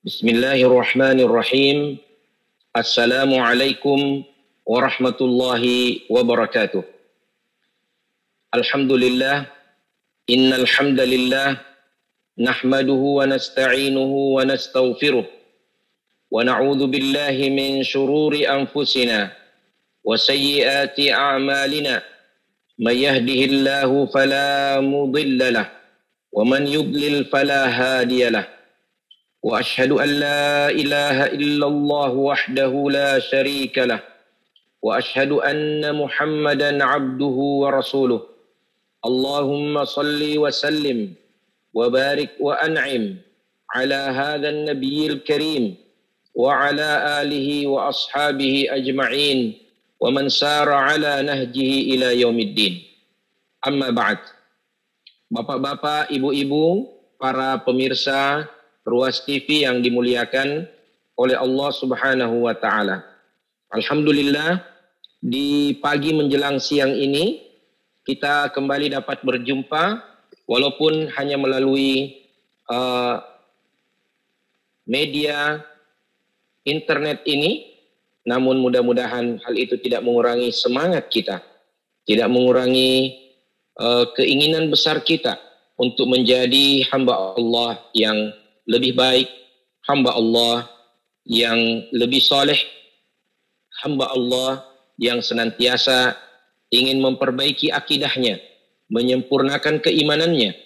Bismillahirrahmanirrahim. Assalamualaikum warahmatullahi wabarakatuh. Alhamdulillah, innal hamdalillah nahmaduhu wa nasta'inuhu wa nastaghfiruh wa na'udzu billahi min shururi anfusina wa sayyiati a'malina. May yahdihillahu fala mudilla lahu wa man yudlil fala hadiya lahu. وأشهد أن لا إله إلا الله وحده لا شريك له وأشهد أن محمدا عبده ورسوله اللهم صل وسلم وبارك وأنعم على هذا النبي الكريم وعلى آله وأصحابه أجمعين ومن سار على نهجه إلى يوم الدين. أما بعد. Bapak-bapak, ibu-ibu, para pemirsa Ruas TV yang dimuliakan oleh Allah Subhanahu wa Ta'ala. Alhamdulillah, di pagi menjelang siang ini kita kembali dapat berjumpa walaupun hanya melalui media internet ini, namun mudah-mudahan hal itu tidak mengurangi semangat kita, tidak mengurangi keinginan besar kita untuk menjadi hamba Allah yang lebih baik, hamba Allah yang lebih soleh, hamba Allah yang senantiasa ingin memperbaiki akidahnya, menyempurnakan keimanannya,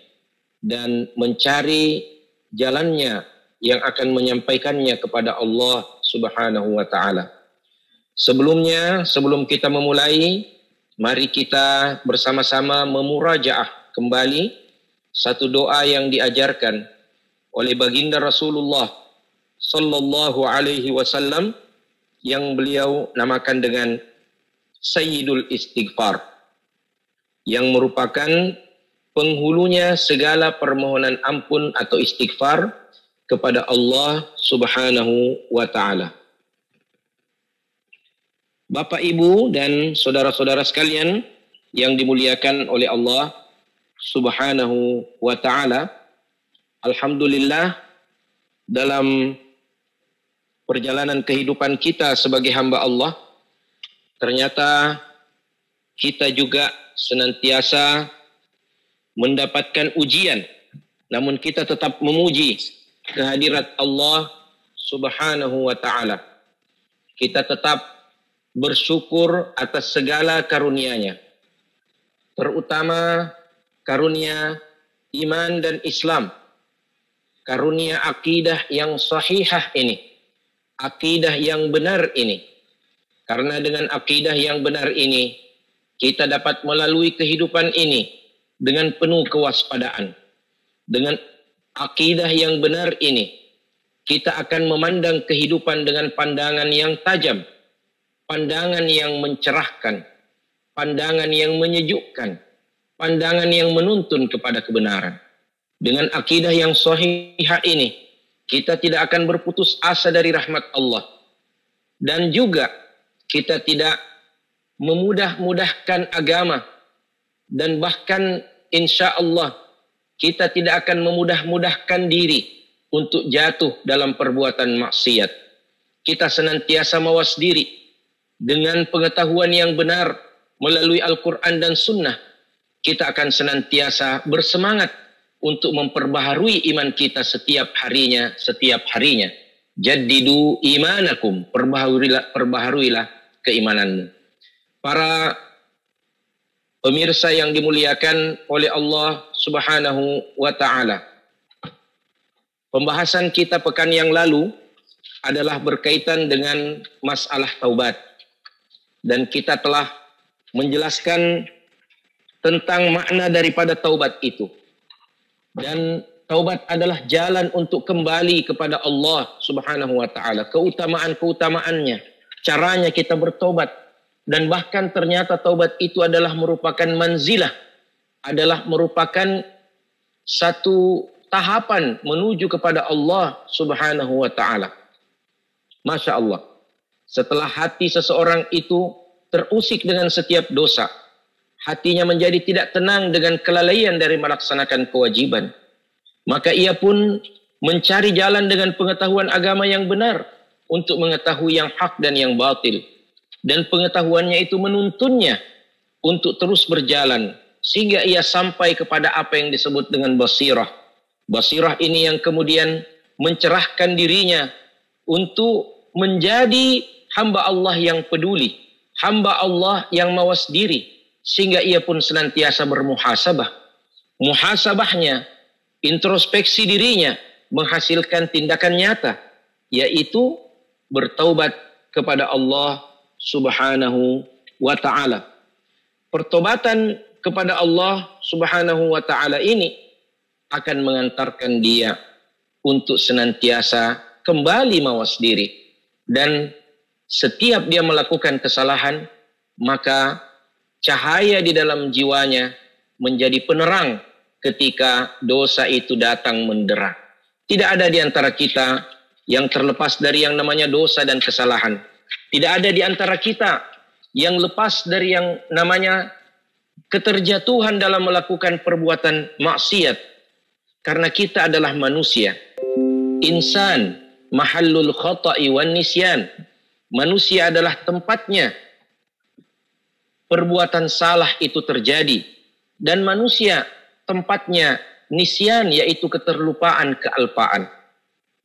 dan mencari jalannya yang akan menyampaikannya kepada Allah Subhanahu wa Ta'ala. Sebelumnya, sebelum kita memulai, mari kita bersama-sama memurajaah kembali satu doa yang diajarkan oleh baginda Rasulullah sallallahu alaihi wasallam yang beliau namakan dengan Sayyidul Istighfar, yang merupakan penghulunya segala permohonan ampun atau istighfar kepada Allah Subhanahu wa Ta'ala. Bapak, Ibu, dan saudara-saudara sekalian yang dimuliakan oleh Allah Subhanahu wa Ta'ala, alhamdulillah, dalam perjalanan kehidupan kita sebagai hamba Allah, ternyata kita juga senantiasa mendapatkan ujian, namun kita tetap memuji kehadirat Allah Subhanahu wa Ta'ala. Kita tetap bersyukur atas segala karunia-Nya, terutama karunia iman dan Islam, karunia akidah yang sahihah ini, akidah yang benar ini. Karena dengan akidah yang benar ini, kita dapat melalui kehidupan ini dengan penuh kewaspadaan. Dengan akidah yang benar ini, kita akan memandang kehidupan dengan pandangan yang tajam, pandangan yang mencerahkan, pandangan yang menyejukkan, pandangan yang menuntun kepada kebenaran. Dengan akidah yang sahihah ini, kita tidak akan berputus asa dari rahmat Allah. Dan juga kita tidak memudah-mudahkan agama. Dan bahkan insya Allah kita tidak akan memudah-mudahkan diri untuk jatuh dalam perbuatan maksiat. Kita senantiasa mawas diri dengan pengetahuan yang benar melalui Al-Quran dan Sunnah. Kita akan senantiasa bersemangat untuk memperbaharui iman kita setiap harinya. Jaddidu imanakum, perbaharuilah keimananmu. Para pemirsa yang dimuliakan oleh Allah Subhanahu wa Ta'ala, pembahasan kita pekan yang lalu adalah berkaitan dengan masalah taubat, dan kita telah menjelaskan tentang makna daripada taubat itu. Dan taubat adalah jalan untuk kembali kepada Allah Subhanahu wa Ta'ala. Keutamaan-keutamaannya, caranya kita bertobat. Dan bahkan ternyata taubat itu adalah merupakan manzilah, adalah merupakan satu tahapan menuju kepada Allah Subhanahu wa Ta'ala. Masya Allah. Setelah hati seseorang itu terusik dengan setiap dosa, hatinya menjadi tidak tenang dengan kelalaian dari melaksanakan kewajiban, maka ia pun mencari jalan dengan pengetahuan agama yang benar untuk mengetahui yang hak dan yang batil. Dan pengetahuannya itu menuntunnya untuk terus berjalan sehingga ia sampai kepada apa yang disebut dengan basirah. Basirah ini yang kemudian mencerahkan dirinya untuk menjadi hamba Allah yang peduli, hamba Allah yang mawas diri, sehingga ia pun senantiasa bermuhasabah. Muhasabahnya, introspeksi dirinya, menghasilkan tindakan nyata, yaitu bertaubat kepada Allah Subhanahu wa ta'ala. Pertobatan kepada Allah Subhanahu wa ta'ala ini akan mengantarkan dia untuk senantiasa kembali mawas diri. Dan setiap dia melakukan kesalahan, maka cahaya di dalam jiwanya menjadi penerang ketika dosa itu datang mendera. Tidak ada di antara kita yang terlepas dari yang namanya dosa dan kesalahan. Tidak ada di antara kita yang lepas dari yang namanya keterjatuhan dalam melakukan perbuatan maksiat. Karena kita adalah manusia. Insan mahallul khata'i wan nisyan. Manusia adalah tempatnya perbuatan salah itu terjadi. Dan manusia tempatnya nisyan, yaitu keterlupaan, kealpaan.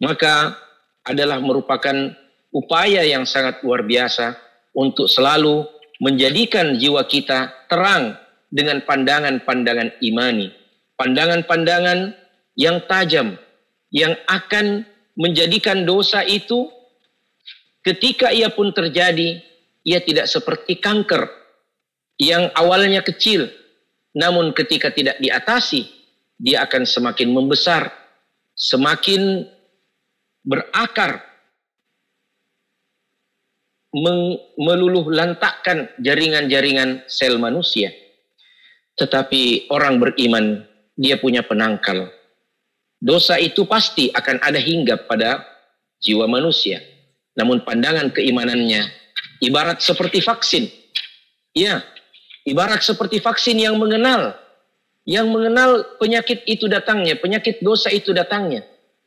Maka adalah merupakan upaya yang sangat luar biasa untuk selalu menjadikan jiwa kita terang dengan pandangan-pandangan imani. Pandangan-pandangan yang tajam, yang akan menjadikan dosa itu ketika ia pun terjadi, ia tidak seperti kanker yang awalnya kecil, namun ketika tidak diatasi, dia akan semakin membesar, semakin berakar, meluluh lantakkan jaringan-jaringan sel manusia. Tetapi orang beriman, dia punya penangkal. Dosa itu pasti akan ada hinggap pada jiwa manusia. Namun pandangan keimanannya ibarat seperti vaksin. Ya, ibarat seperti vaksin yang mengenal penyakit itu datangnya, penyakit dosa itu datangnya.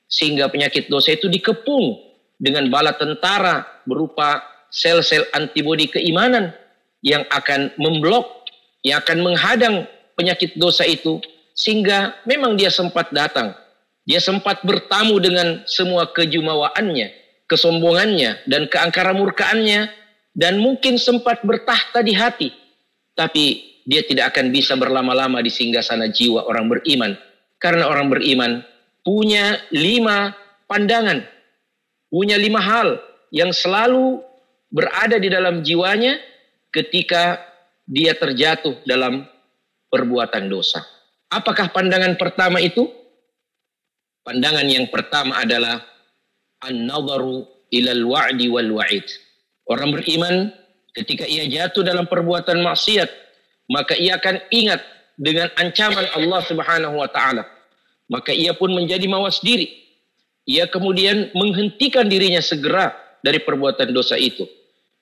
Sehingga penyakit dosa itu dikepung dengan bala tentara berupa sel-sel antibodi keimanan yang akan memblok, yang akan menghadang penyakit dosa itu. Sehingga memang dia sempat datang. Dia sempat bertamu dengan semua kejumawaannya, kesombongannya, dan keangkara murkaannya. Dan mungkin sempat bertahta di hati. Tapi dia tidak akan bisa berlama-lama di singgasana jiwa orang beriman. Karena orang beriman punya 5 pandangan. Punya 5 hal yang selalu berada di dalam jiwanya ketika dia terjatuh dalam perbuatan dosa. Apakah pandangan pertama itu? Pandangan yang pertama adalah an-nadharu ilal wa'di wal wa'id. Orang beriman ketika ia jatuh dalam perbuatan maksiat, maka ia akan ingat dengan ancaman Allah Subhanahu wa taala. Maka ia pun menjadi mawas diri. Ia kemudian menghentikan dirinya segera dari perbuatan dosa itu.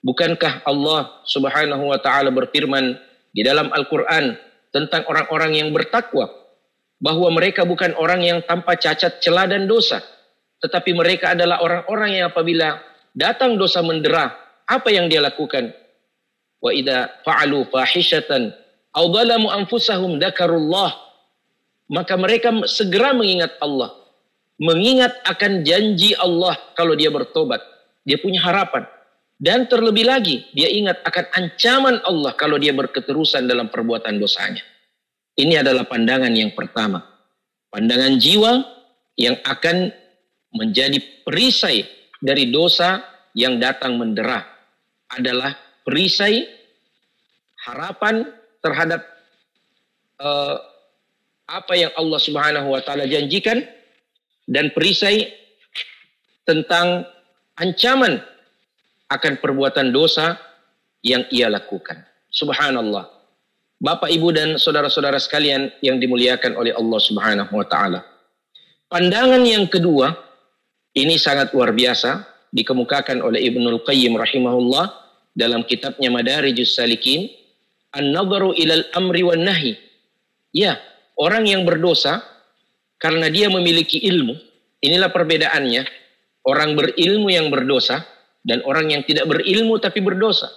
Bukankah Allah Subhanahu wa taala berfirman di dalam Al-Qur'an tentang orang-orang yang bertakwa, bahwa mereka bukan orang yang tanpa cacat, celah dan dosa, tetapi mereka adalah orang-orang yang apabila datang dosa mendera, apa yang dia lakukan? Wa idza fa'alu fahishatan aw dhalamu anfusahum dzakarullah, maka mereka segera mengingat Allah, mengingat akan janji Allah kalau dia bertobat, dia punya harapan. Dan terlebih lagi, dia ingat akan ancaman Allah kalau dia berketerusan dalam perbuatan dosanya. Ini adalah pandangan yang pertama. Pandangan jiwa yang akan menjadi perisai dari dosa yang datang mendera. Adalah perisai harapan terhadap apa yang Allah Subhanahu wa taala janjikan, dan perisai tentang ancaman akan perbuatan dosa yang ia lakukan. Subhanallah. Bapak, Ibu dan saudara-saudara sekalian yang dimuliakan oleh Allah Subhanahu wa taala. Pandangan yang kedua ini sangat luar biasa, dikemukakan oleh Ibnul Qayyim rahimahullah dalam kitabnya Madarijus Salikin, an-nadharu ilal amri wan nahi. Ya, orang yang berdosa karena dia memiliki ilmu, Inilah perbedaannya orang berilmu yang berdosa dan orang yang tidak berilmu tapi berdosa.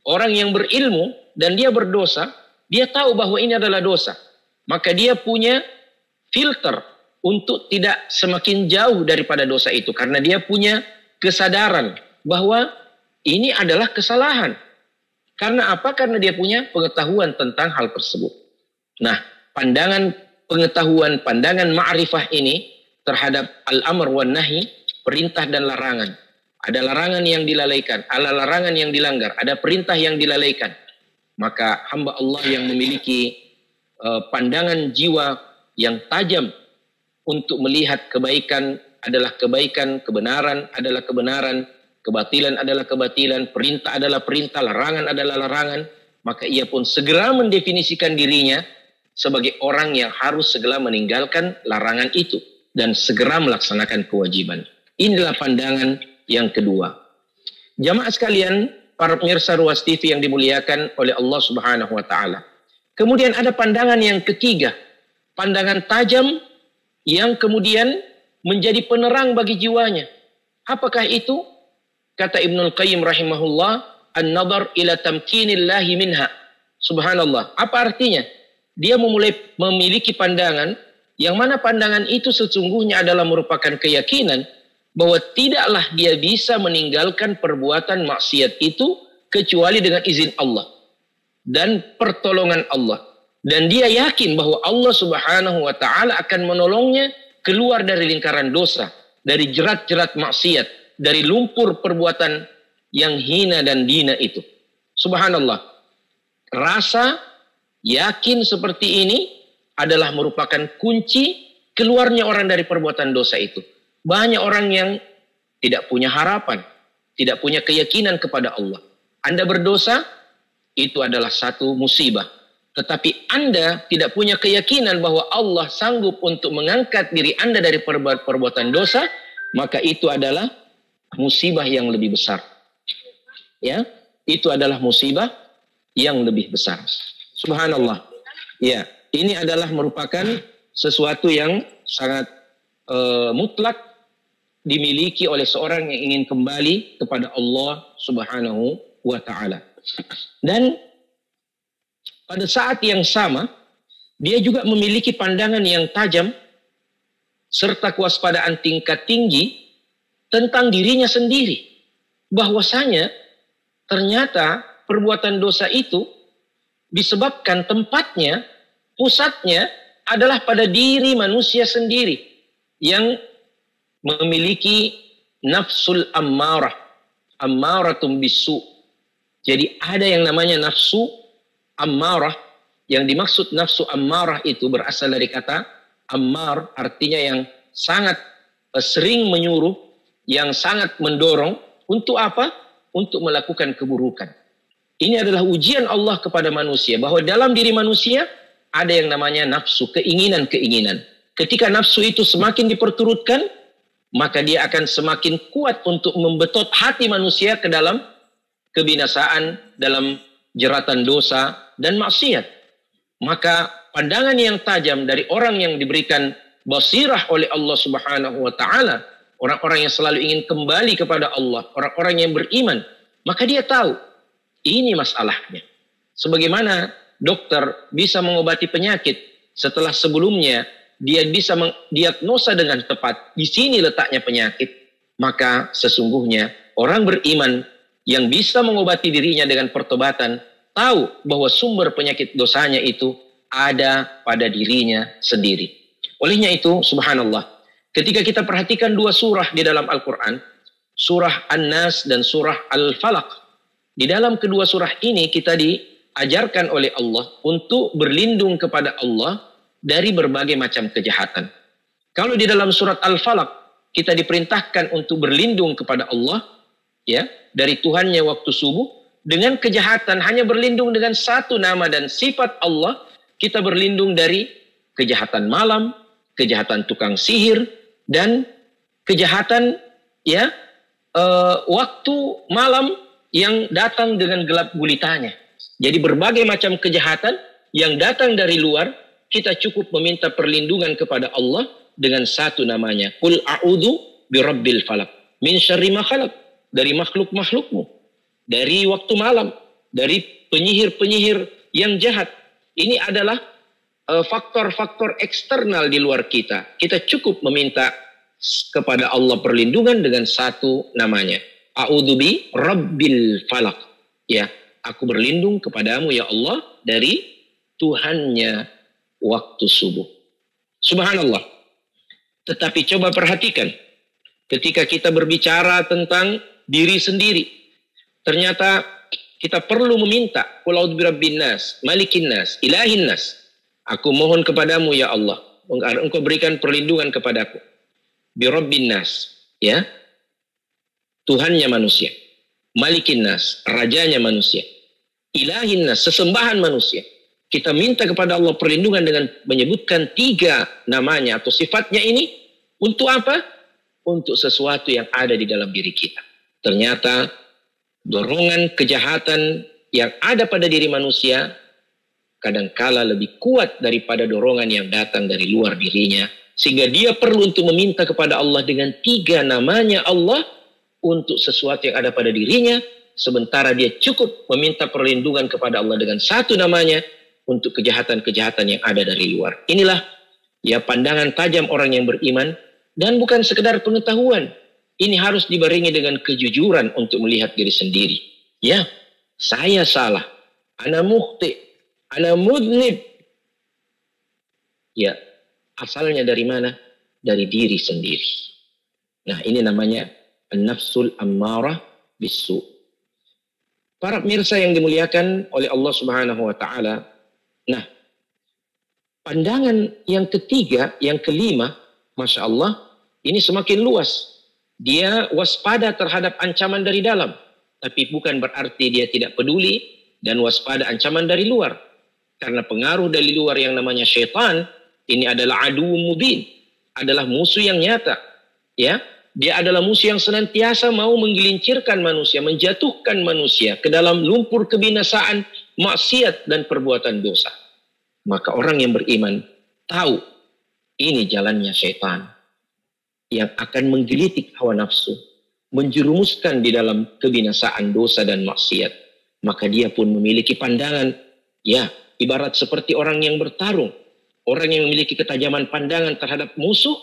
Orang yang berilmu dan dia berdosa, dia tahu bahwa ini adalah dosa. Maka dia punya filter untuk tidak semakin jauh daripada dosa itu. Karena dia punya kesadaran bahwa ini adalah kesalahan. Karena apa? Karena dia punya pengetahuan tentang hal tersebut. Nah, pandangan pengetahuan, pandangan ma'rifah ini terhadap al-amr wan nahi, perintah dan larangan. Ada larangan yang dilalaikan, ada larangan yang dilanggar, ada perintah yang dilalaikan. Maka hamba Allah yang memiliki pandangan jiwa yang tajam untuk melihat kebaikan adalah kebaikan, kebenaran adalah kebenaran, kebatilan adalah kebatilan, perintah adalah perintah, larangan adalah larangan, maka ia pun segera mendefinisikan dirinya sebagai orang yang harus segera meninggalkan larangan itu dan segera melaksanakan kewajiban. Inilah pandangan yang kedua. Jamaah sekalian, para pemirsa Ruas TV yang dimuliakan oleh Allah Subhanahu wa taala. Kemudian ada pandangan yang ketiga, pandangan tajam yang kemudian menjadi penerang bagi jiwanya. Apakah itu? Kata Ibnul Qayyim rahimahullah, an-nadhar ila tamkinillahi minha. Subhanallah. Apa artinya? Dia memiliki pandangan yang mana pandangan itu sesungguhnya adalah merupakan keyakinan bahwa tidaklah dia bisa meninggalkan perbuatan maksiat itu kecuali dengan izin Allah dan pertolongan Allah. Dan dia yakin bahwa Allah Subhanahu wa taala akan menolongnya keluar dari lingkaran dosa, dari jerat-jerat maksiat, dari lumpur perbuatan yang hina dan dina itu. Subhanallah. Rasa yakin seperti ini adalah merupakan kunci keluarnya orang dari perbuatan dosa itu. Banyak orang yang tidak punya harapan, tidak punya keyakinan kepada Allah. Anda berdosa, itu adalah satu musibah. Tetapi Anda tidak punya keyakinan bahwa Allah sanggup untuk mengangkat diri Anda dari perbuatan dosa, maka itu adalah musibah yang lebih besar. Ya, itu adalah musibah yang lebih besar. Subhanallah. Ya, ini adalah merupakan sesuatu yang sangat mutlak dimiliki oleh seorang yang ingin kembali kepada Allah Subhanahu wa taala. Dan pada saat yang sama, dia juga memiliki pandangan yang tajam serta kewaspadaan tingkat tinggi tentang dirinya sendiri. Bahwasanya ternyata perbuatan dosa itu disebabkan tempatnya, pusatnya adalah pada diri manusia sendiri yang memiliki nafsul ammarah, ammaratum bisu. Jadi ada yang namanya nafsu ammarah. Yang dimaksud nafsu ammarah itu berasal dari kata ammar, artinya yang sangat sering menyuruh, yang sangat mendorong untuk apa? Untuk melakukan keburukan. Ini adalah ujian Allah kepada manusia, bahwa dalam diri manusia ada yang namanya nafsu, keinginan-keinginan. Ketika nafsu itu semakin diperturutkan, maka dia akan semakin kuat untuk membetot hati manusia ke dalam kebinasaan, dalam jeratan dosa dan maksiat. Maka pandangan yang tajam dari orang yang diberikan basirah oleh Allah Subhanahu wa taala, orang-orang yang selalu ingin kembali kepada Allah, orang-orang yang beriman, maka dia tahu ini masalahnya. Sebagaimana dokter bisa mengobati penyakit setelah sebelumnya dia bisa mendiagnosa dengan tepat di sini letaknya penyakit, maka sesungguhnya orang beriman yang bisa mengobati dirinya dengan pertobatan tahu bahwa sumber penyakit dosanya itu ada pada dirinya sendiri. Olehnya itu, subhanallah, ketika kita perhatikan dua surah di dalam Al-Quran, surah An-Nas dan surah Al-Falaq, di dalam kedua surah ini kita diajarkan oleh Allah untuk berlindung kepada Allah dari berbagai macam kejahatan. Kalau di dalam surat Al-Falaq kita diperintahkan untuk berlindung kepada Allah, ya, dari Tuhannya waktu subuh, dengan kejahatan hanya berlindung dengan satu nama dan sifat Allah, kita berlindung dari kejahatan malam, kejahatan tukang sihir, dan kejahatan ya waktu malam yang datang dengan gelap gulitanya. Jadi berbagai macam kejahatan yang datang dari luar, kita cukup meminta perlindungan kepada Allah dengan satu namanya. Qul a'udzu birabbil falaq min syarri ma khalaq, dari makhluk-makhlukmu, dari waktu malam, dari penyihir-penyihir yang jahat. Ini adalah faktor-faktor eksternal di luar kita. Kita cukup meminta kepada Allah perlindungan dengan satu namanya. A'udzu bi rabbil falaq. Ya, aku berlindung kepadamu ya Allah dari Tuhannya waktu subuh. Subhanallah. Tetapi coba perhatikan, ketika kita berbicara tentang diri sendiri, ternyata kita perlu meminta, qul a'udzu birabbin nas, malikin nas, ilahin nas. Aku mohon kepadamu ya Allah, engkau berikan perlindungan kepadaku. Birabbin nas, ya. Tuhannya manusia. Malikin nas, rajanya manusia. Ilahin nas, sesembahan manusia. Kita minta kepada Allah perlindungan dengan menyebutkan 3 namanya atau sifatnya ini. Untuk apa? Untuk sesuatu yang ada di dalam diri kita. Ternyata dorongan kejahatan yang ada pada diri manusia kadangkala lebih kuat daripada dorongan yang datang dari luar dirinya. Sehingga dia perlu untuk meminta kepada Allah dengan 3 namanya Allah untuk sesuatu yang ada pada dirinya. Sementara dia cukup meminta perlindungan kepada Allah dengan 1 namanya untuk kejahatan-kejahatan yang ada dari luar. Inilah ya pandangan tajam orang yang beriman, dan bukan sekedar pengetahuan. Ini harus dibarengi dengan kejujuran untuk melihat diri sendiri. Ya, saya salah. Ana mukhti, ana mudnib. Ya, asalnya dari mana? Dari diri sendiri. Nah, ini namanya an-nafsul ammarah bisu. Para pemirsa yang dimuliakan oleh Allah Subhanahu wa taala. Nah, pandangan yang ketiga, yang kelima, Masya Allah, ini semakin luas. Dia waspada terhadap ancaman dari dalam. Tapi bukan berarti dia tidak peduli dan waspada ancaman dari luar. Karena pengaruh dari luar yang namanya syaitan, ini adalah adu mubin. Adalah musuh yang nyata. Ya, dia adalah musuh yang senantiasa mau menggelincirkan manusia, menjatuhkan manusia ke dalam lumpur kebinasaan, maksiat dan perbuatan dosa. Maka orang yang beriman tahu ini jalannya syaitan yang akan menggelitik hawa nafsu, menjerumuskan di dalam kebinasaan dosa dan maksiat. Maka dia pun memiliki pandangan, ya, ibarat seperti orang yang bertarung. Orang yang memiliki ketajaman pandangan terhadap musuh,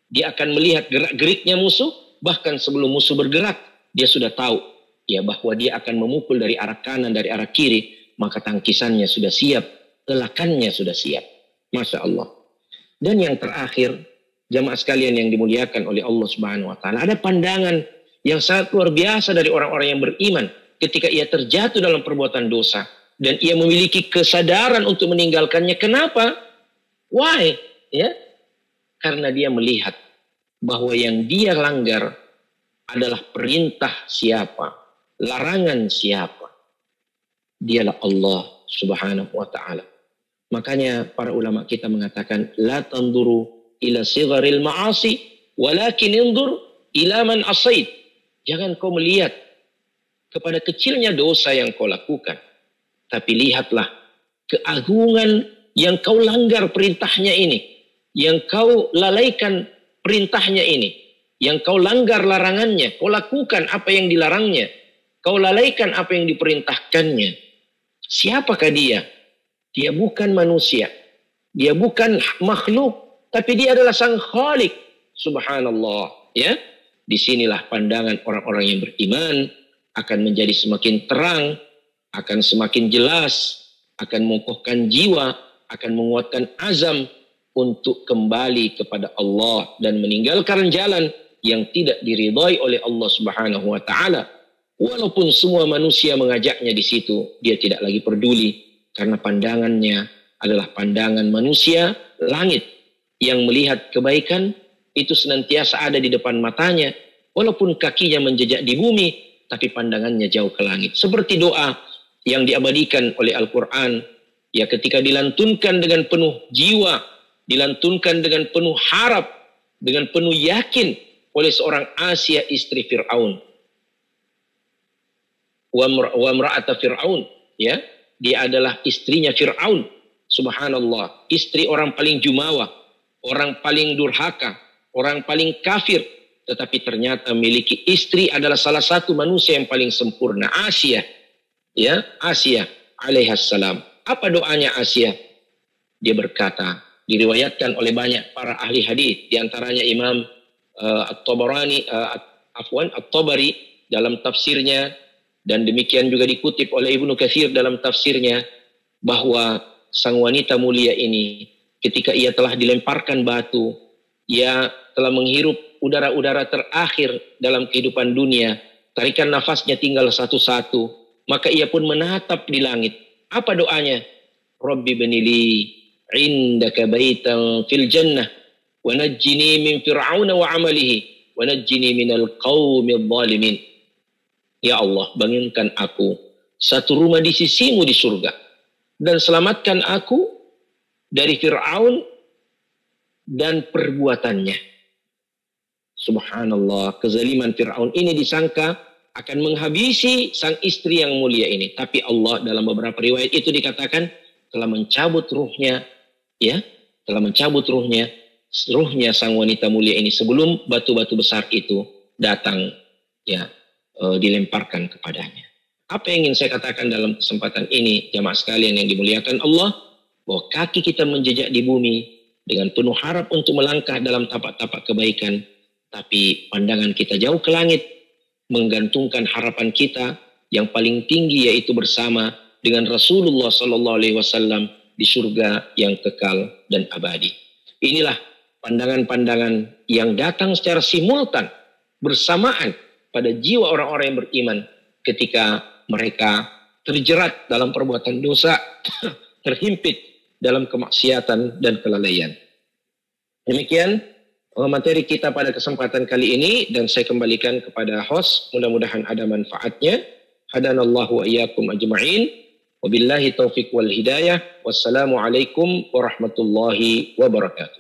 dia akan melihat gerak-geriknya musuh, bahkan sebelum musuh bergerak, dia sudah tahu ya bahwa dia akan memukul dari arah kanan, dari arah kiri, maka tangkisannya sudah siap, telakannya sudah siap. Masya Allah. Dan yang terakhir, jamaah sekalian yang dimuliakan oleh Allah Subhanahu wa taala, ada pandangan yang sangat luar biasa dari orang-orang yang beriman ketika ia terjatuh dalam perbuatan dosa dan ia memiliki kesadaran untuk meninggalkannya. Kenapa? Why? Ya? Karena dia melihat bahwa yang dia langgar adalah perintah siapa, larangan siapa. Dialah Allah Subhanahu wa taala. Makanya para ulama kita mengatakan la tanduru ila sigharil ma'asi walakin indur ila man asait. Jangan kau melihat kepada kecilnya dosa yang kau lakukan, tapi lihatlah keagungan yang kau langgar perintahnya ini, yang kau lalaikan perintahnya ini, yang kau langgar larangannya, kau lakukan apa yang dilarangnya, kau lalaikan apa yang diperintahkannya. Siapakah dia? Dia bukan manusia, dia bukan makhluk, tapi dia adalah sang Khalik. Subhanallah. Ya, disinilah pandangan orang-orang yang beriman akan menjadi semakin terang, akan semakin jelas, akan mengukuhkan jiwa, akan menguatkan azam untuk kembali kepada Allah dan meninggalkan jalan yang tidak diridhai oleh Allah Subhanahu wa taala. Walaupun semua manusia mengajaknya di situ, dia tidak lagi peduli karena pandangannya adalah pandangan manusia langit yang melihat kebaikan itu senantiasa ada di depan matanya, walaupun kakinya menjejak di bumi, tapi pandangannya jauh ke langit. Seperti doa yang diabadikan oleh Al-Quran, ya, ketika dilantunkan dengan penuh jiwa, dilantunkan dengan penuh harap, dengan penuh yakin oleh seorang Asia istri Fir'aun. Wa mra'ata Fir'aun, ya, dia adalah istrinya Fir'aun. Subhanallah, istri orang paling jumawa, orang paling durhaka, orang paling kafir, tetapi ternyata memiliki istri adalah salah satu manusia yang paling sempurna, Asia. Ya, Asia alaihissalam. Apa doanya Asia? Dia berkata, diriwayatkan oleh banyak para ahli hadis, di antaranya Imam At-Tabari dalam tafsirnya, dan demikian juga dikutip oleh Ibnu Katsir dalam tafsirnya, bahwa sang wanita mulia ini ketika ia telah dilemparkan batu, ia telah menghirup udara-udara terakhir dalam kehidupan dunia, tarikan nafasnya tinggal satu-satu, maka ia pun menatap di langit. Apa doanya? Rabbi banili indaka baitan fil jannah wa najjini min fir'auna wa amalihi wa najjini minal qaumil zalimin. Ya Allah, bangunkan aku satu rumah di sisimu di surga, dan selamatkan aku dari Fir'aun dan perbuatannya. Subhanallah, kezaliman Fir'aun ini disangka akan menghabisi sang istri yang mulia ini. Tapi Allah dalam beberapa riwayat itu dikatakan telah mencabut ruhnya, ya, telah mencabut ruhnya sang wanita mulia ini sebelum batu-batu besar itu datang, ya, dilemparkan kepadanya. Apa yang ingin saya katakan dalam kesempatan ini, jamaah sekalian yang dimuliakan Allah, bahwa kaki kita menjejak di bumi dengan penuh harap untuk melangkah dalam tapak-tapak kebaikan, tapi pandangan kita jauh ke langit, menggantungkan harapan kita yang paling tinggi, yaitu bersama dengan Rasulullah SAW di surga yang kekal dan abadi. Inilah pandangan-pandangan yang datang secara simultan bersamaan pada jiwa orang-orang yang beriman ketika mereka terjerat dalam perbuatan dosa, terhimpit dalam kemaksiatan dan kelalaian. Demikian materi kita pada kesempatan kali ini, dan saya kembalikan kepada host. Mudah-mudahan ada manfaatnya. Hadanallahu wa iyyakum ajma'in. Wabillahi taufiq wal hidayah. Wassalamualaikum warahmatullahi wabarakatuh.